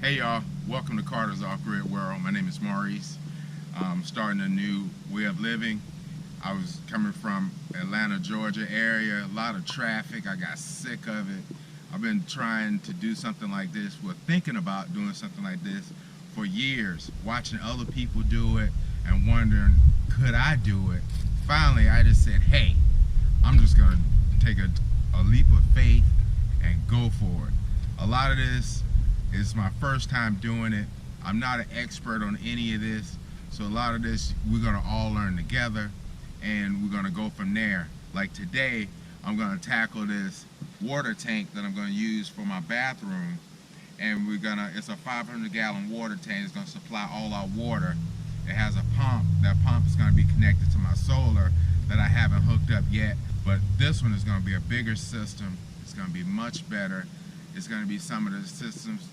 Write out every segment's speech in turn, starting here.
Hey y'all, welcome to Carter's Off-Grid World. My name is Maurice. I'm starting a new way of living. I was coming from Atlanta, Georgia area, a lot of traffic. I got sick of it. I've been trying to do something like this, thinking about doing something like this for years, watching other people do it and wondering, could I do it? Finally, I just said, hey, I'm just gonna take a leap of faith and go for it. A lot of this is my first time doing it. I'm not an expert on any of this, so a lot of this we're gonna all learn together and we're gonna go from there. Like today, I'm gonna tackle this water tank that I'm gonna use for my bathroom, and it's a 500-gallon water tank. It's gonna supply all our water. It has a pump. That pump is gonna be connected to my solar that I haven't hooked up yet, but this one is gonna be a bigger system. It's gonna be much better. It's gonna be some of the systems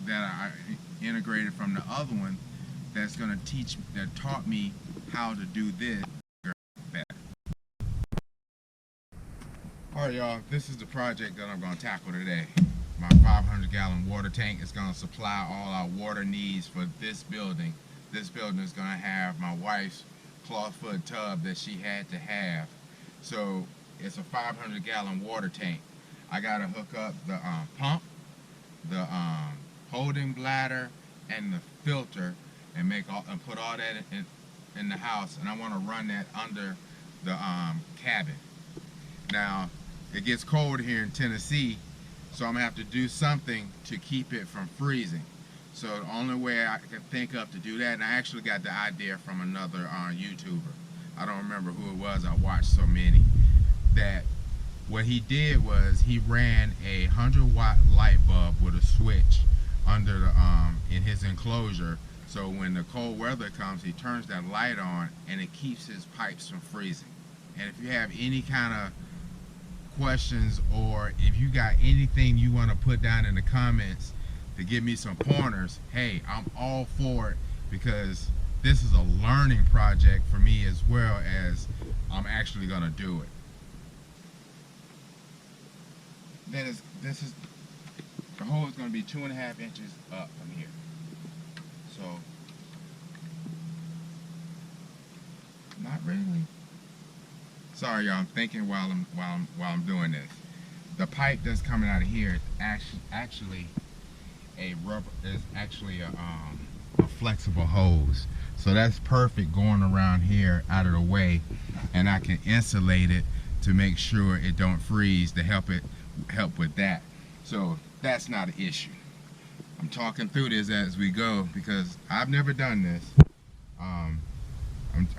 that I integrated from the other one that taught me how to do this better. Alright y'all, this is the project that I'm going to tackle today. My 500-gallon water tank is going to supply all our water needs for this building. This building is going to have my wife's clawfoot tub that she had to have. So it's a 500-gallon water tank. I got to hook up the pump, the holding bladder, and the filter, and put all that in the house, and I want to run that under the cabin. Now it gets cold here in Tennessee, so I'm gonna have to do something to keep it from freezing. So the only way I can think of to do that, and I actually got the idea from another YouTuber, I don't remember who it was, I watched so many, that what he did was he ran a 100-watt light bulb with a switch under the in his enclosure, so when the cold weather comes, he turns that light on and it keeps his pipes from freezing. And if you have any kind of questions, or if you got anything you want to put down in the comments to give me some pointers, hey, I'm all for it, because this is a learning project for me as well as I'm actually gonna do it. The hole is going to be 2.5 inches up from here. So, not really. Sorry, y'all. I'm thinking while I'm doing this. The pipe that's coming out of here is actually a flexible hose. So that's perfect going around here out of the way, and I can insulate it to make sure it don't freeze to help with that. So that's not an issue. I'm talking through this as we go because I've never done this.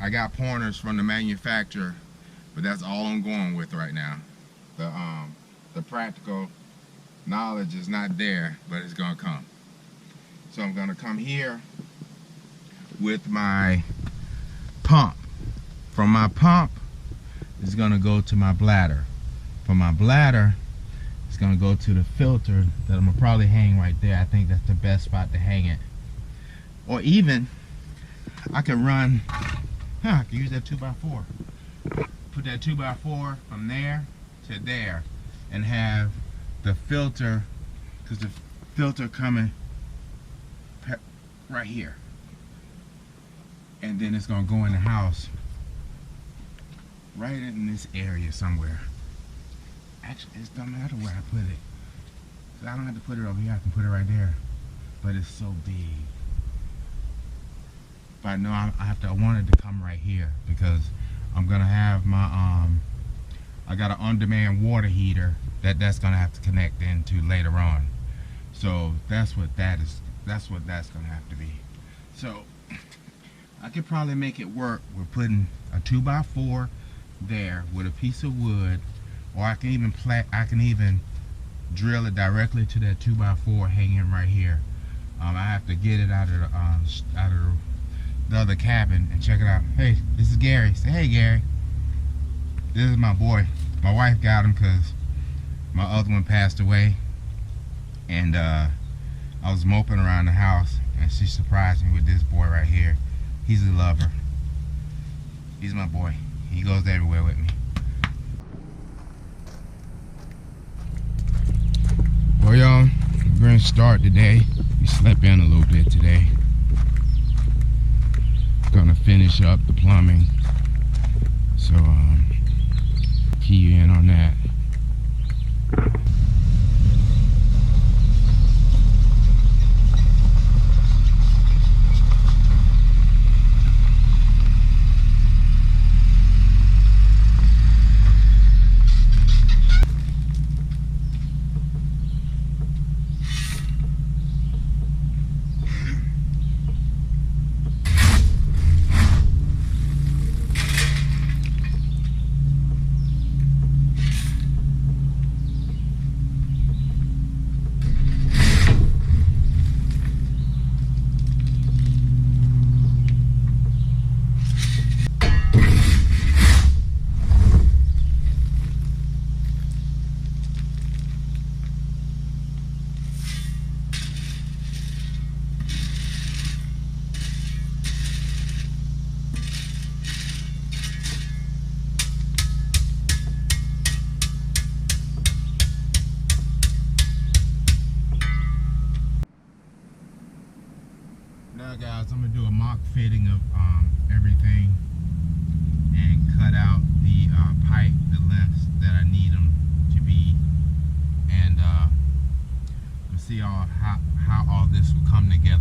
I got pointers from the manufacturer, but that's all I'm going with right now. The practical knowledge is not there, but it's gonna come. So I'm gonna come here with my pump. From my pump, it's gonna go to my bladder. From my bladder, it's gonna go to the filter that I'm gonna probably hang right there. I think that's the best spot to hang it. Or even, I can I can use that 2x4. Put that 2x4 from there to there and have the filter, because the filter coming right here. And then it's gonna go in the house right in this area somewhere. Actually, it doesn't matter where I put it. So I don't have to put it over here, I can put it right there. But it's so big. But no, I want it to come right here, because I'm gonna have my I got an on-demand water heater that's gonna have to connect into later on. So that's what that's gonna have to be. So I could probably make it work with putting a 2x4 there with a piece of wood, or I can even drill it directly to that 2x4 hanging right here. I have to get it out of the other cabin and check it out. Hey, this is Gary. Say hey, Gary. This is my boy. My wife got him because my other one passed away, and I was moping around the house, and she surprised me with this boy right here. He's a lover. He's my boy. He goes everywhere with me. Well, y'all, we're gonna fresh start today. We slept in a little bit today. Gonna finish up the plumbing. So key you in on that. Now guys, I'm gonna do a mock fitting of everything and cut out the pipe, the lengths that I need them to be, and we'll see how all this will come together.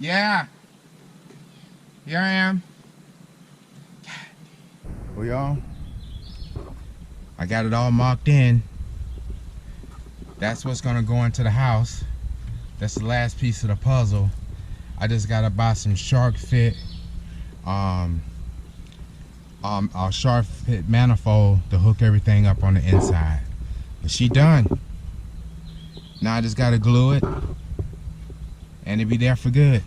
Yeah. Here I am. Well, y'all, I got it all marked in. That's what's gonna go into the house. That's the last piece of the puzzle. I just gotta buy some shark fit, a shark fit manifold to hook everything up on the inside. But she done. Now I just gotta glue it, and it'll be there for good.